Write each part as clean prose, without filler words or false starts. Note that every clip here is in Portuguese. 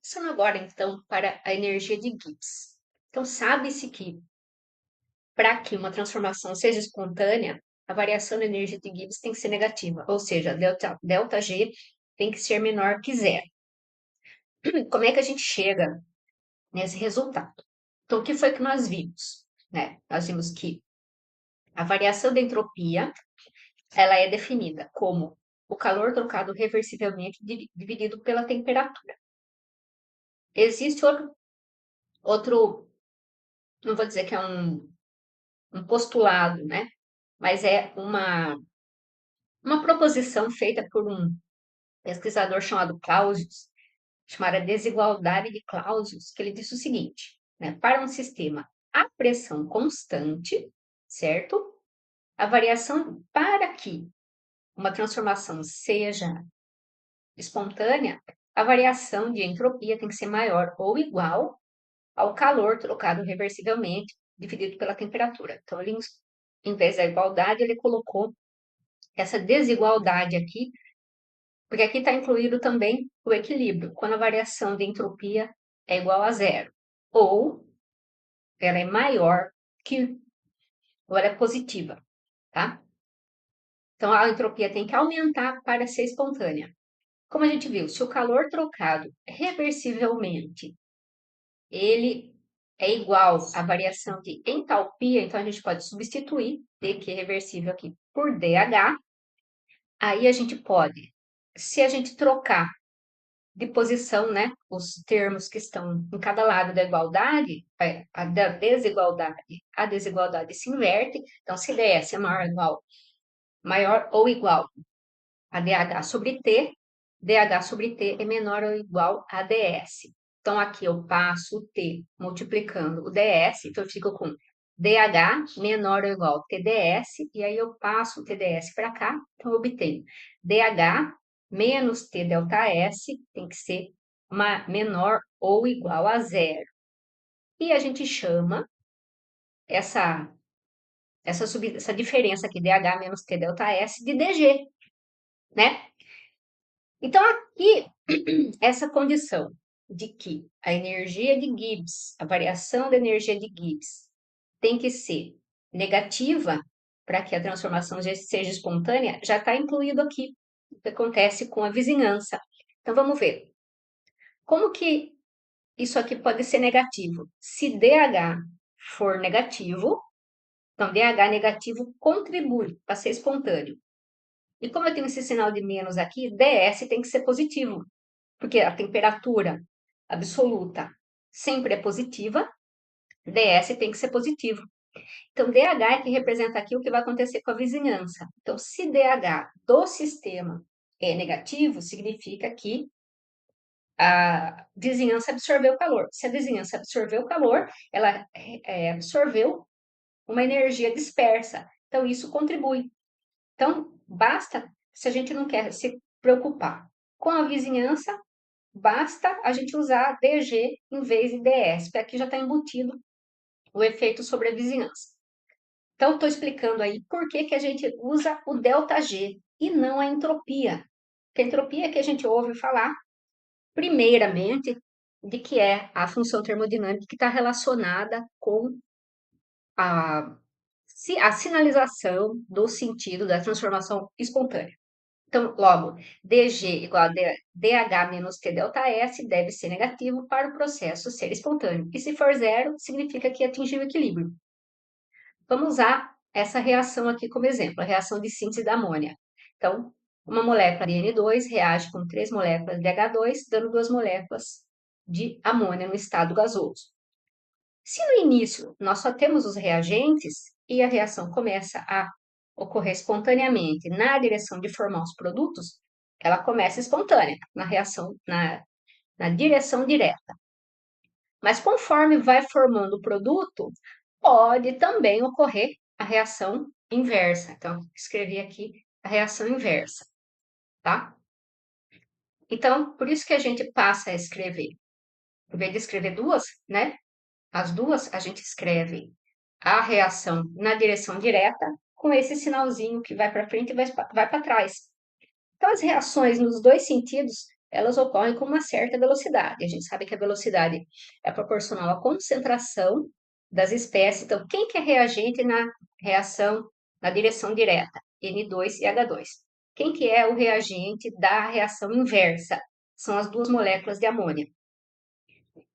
Passando agora, então, para a energia de Gibbs. Então, sabe-se que para que uma transformação seja espontânea, a variação da energia de Gibbs tem que ser negativa, ou seja, delta G tem que ser menor que zero. Como é que a gente chega nesse resultado? Então, o que foi que nós vimos? Né? Nós vimos que a variação da entropia ela é definida como o calor trocado reversivelmente dividido pela temperatura. Existe outro, não vou dizer que é um postulado, né? Mas é uma proposição feita por um pesquisador chamado Clausius, chamada desigualdade de Clausius, que ele disse o seguinte, né? Para um sistema a pressão constante, certo? A variação para que uma transformação seja espontânea, a variação de entropia tem que ser maior ou igual ao calor trocado reversivelmente dividido pela temperatura. Então, ele, em vez da igualdade, ele colocou essa desigualdade aqui, porque aqui está incluído também o equilíbrio, quando a variação de entropia é igual a zero, ou ela é maior que, ou ela é positiva, tá? Então, a entropia tem que aumentar para ser espontânea. Como a gente viu, se o calor trocado reversivelmente, ele é igual à variação de entalpia, então a gente pode substituir dQ reversível aqui por dH. Aí a gente pode, se a gente trocar de posição, né, os termos que estão em cada lado da igualdade, da a desigualdade se inverte. Então, se ds é maior ou igual a dH sobre T, dH sobre T é menor ou igual a ds. Então, aqui eu passo o T multiplicando o ds, então eu fico com dH menor ou igual a TdS, e aí eu passo o TdS para cá, então eu obtenho dH menos T delta S, tem que ser menor ou igual a zero. E a gente chama essa diferença aqui, dH menos T delta S, de dG, né? Então, aqui, essa condição de que a energia de Gibbs, a variação da energia de Gibbs, tem que ser negativa para que a transformação seja espontânea, já está incluído aqui o que acontece com a vizinhança. Então, vamos ver. Como que isso aqui pode ser negativo? Se DH for negativo, então DH negativo contribui para ser espontâneo. E como eu tenho esse sinal de menos aqui, ds tem que ser positivo, porque a temperatura absoluta sempre é positiva, ds tem que ser positivo. Então, DH é que representa aqui o que vai acontecer com a vizinhança. Então, se DH do sistema é negativo, significa que a vizinhança absorveu calor. Se a vizinhança absorveu calor, ela absorveu uma energia dispersa. Então, isso contribui. Então, basta, se a gente não quer se preocupar com a vizinhança, basta a gente usar DG em vez de DS, porque aqui já está embutido o efeito sobre a vizinhança. Então, estou explicando aí por que, que a gente usa o ΔG e não a entropia. Porque a entropia é que a gente ouve falar, primeiramente, de que é a função termodinâmica que está relacionada com a, a sinalização do sentido da transformação espontânea. Então, logo, dG igual a dH menos T delta S deve ser negativo para o processo ser espontâneo. E se for zero, significa que atingiu o equilíbrio. Vamos usar essa reação aqui como exemplo, a reação de síntese da amônia. Então, uma molécula de N2 reage com 3 moléculas de H2, dando 2 moléculas de amônia no estado gasoso. Se no início nós só temos os reagentes e a reação começa a ocorrer espontaneamente na direção de formar os produtos, ela começa espontânea, na direção direta. Mas conforme vai formando o produto, pode também ocorrer a reação inversa. Então, escrevi aqui a reação inversa, tá? Então, por isso que a gente passa a escrever. Em vez de escrever duas, né? As duas, a gente escreve a reação na direção direta com esse sinalzinho que vai para frente e vai para trás. Então, as reações nos dois sentidos elas ocorrem com uma certa velocidade. A gente sabe que a velocidade é proporcional à concentração das espécies. Então, quem que é reagente na reação na direção direta? N2 e H2. Quem que é o reagente da reação inversa? São as duas moléculas de amônia.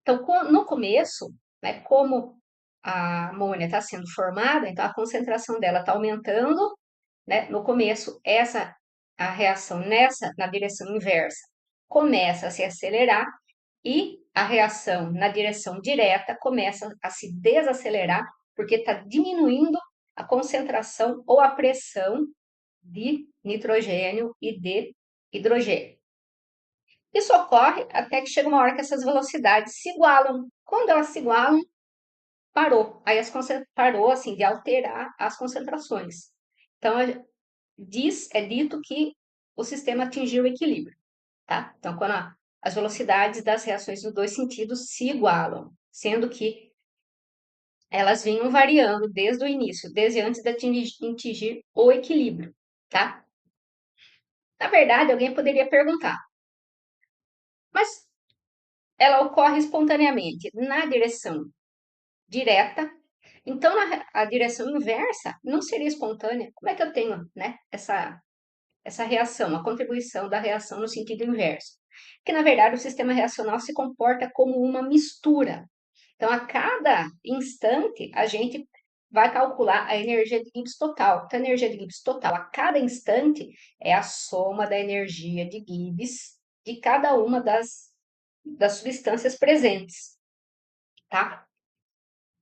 Então, no começo, né, como a amônia está sendo formada, então a concentração dela está aumentando, né? No começo, a reação na direção inversa começa a se acelerar e a reação na direção direta começa a se desacelerar porque está diminuindo a concentração ou a pressão de nitrogênio e de hidrogênio. Isso ocorre até que chega uma hora que essas velocidades se igualam. Quando elas se igualam, parou. Aí parou assim de alterar as concentrações. Então é dito que o sistema atingiu o equilíbrio, tá? Então quando as velocidades das reações nos dois sentidos se igualam, sendo que elas vinham variando desde o início, desde antes de atingir o equilíbrio, tá? Na verdade, alguém poderia perguntar, mas ela ocorre espontaneamente na direção direta. Então, a direção inversa não seria espontânea. Como é que eu tenho, né, essa reação, a contribuição da reação no sentido inverso? Que, na verdade, o sistema reacional se comporta como uma mistura. Então, a cada instante, a gente vai calcular a energia de Gibbs total. Então, a energia de Gibbs total a cada instante é a soma da energia de Gibbs de cada uma das substâncias presentes, tá?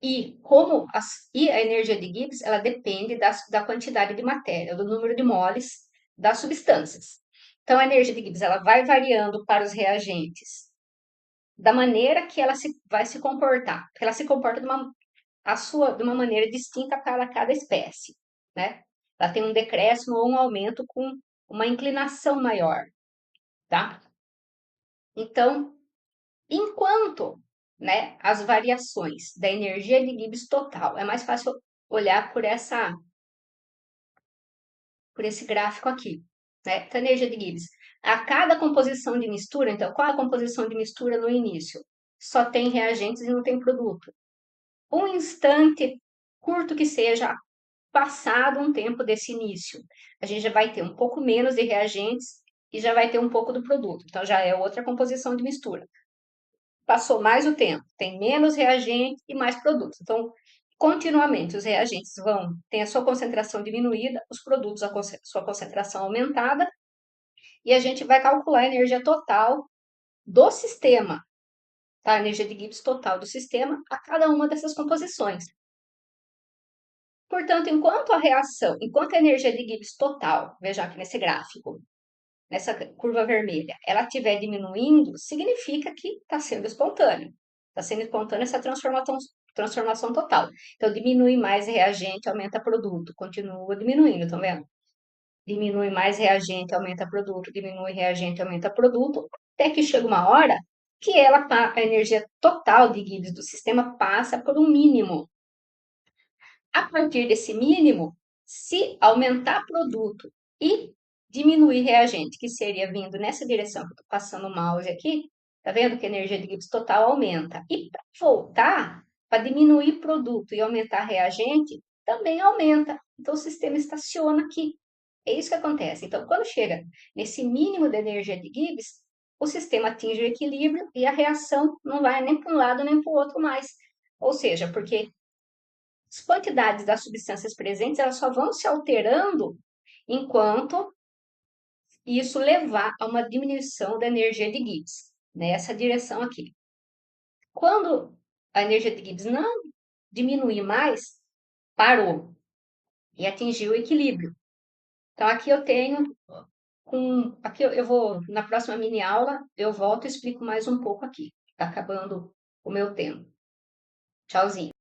E a energia de Gibbs, ela depende da quantidade de matéria, do número de moles das substâncias. Então, a energia de Gibbs, ela vai variando para os reagentes da maneira que vai se comportar. Ela se comporta de uma maneira distinta para cada espécie, né? Ela tem um decréscimo ou um aumento com uma inclinação maior, tá? Então, enquanto, né, as variações da energia de Gibbs total, é mais fácil olhar por esse gráfico aqui, né? Então, a energia de Gibbs, a cada composição de mistura, então, qual é a composição de mistura no início? Só tem reagentes e não tem produto. Um instante curto que seja, passado um tempo desse início, a gente já vai ter um pouco menos de reagentes e já vai ter um pouco do produto. Então, já é outra composição de mistura. Passou mais o tempo, tem menos reagente e mais produtos. Então, continuamente, os reagentes ter a sua concentração diminuída, os produtos, sua concentração aumentada, e a gente vai calcular a energia total do sistema, tá? A energia de Gibbs total do sistema a cada uma dessas composições. Portanto, enquanto a energia de Gibbs total, veja aqui nesse gráfico, nessa curva vermelha, ela estiver diminuindo, significa que está sendo espontâneo. Está sendo espontânea essa transformação total. Então, diminui mais reagente, aumenta produto. Continua diminuindo, estão vendo? Diminui mais reagente, aumenta produto. Diminui reagente, aumenta produto. Até que chega uma hora que a energia total de Gibbs do sistema passa por um mínimo. A partir desse mínimo, se aumentar produto e diminuir reagente, que seria vindo nessa direção que eu estou passando o mouse aqui, tá vendo que a energia de Gibbs total aumenta. E para voltar, para diminuir produto e aumentar reagente, também aumenta. Então o sistema estaciona aqui. É isso que acontece. Então, quando chega nesse mínimo de energia de Gibbs, o sistema atinge o equilíbrio e a reação não vai nem para um lado nem para o outro mais. Ou seja, porque as quantidades das substâncias presentes elas só vão se alterando enquanto isso levar a uma diminuição da energia de Gibbs, nessa direção aqui. Quando a energia de Gibbs não diminuir mais, parou e atingiu o equilíbrio. Então aqui eu tenho aqui eu vou na próxima mini aula eu volto e explico mais um pouco aqui. Está acabando o meu tempo. Tchauzinho.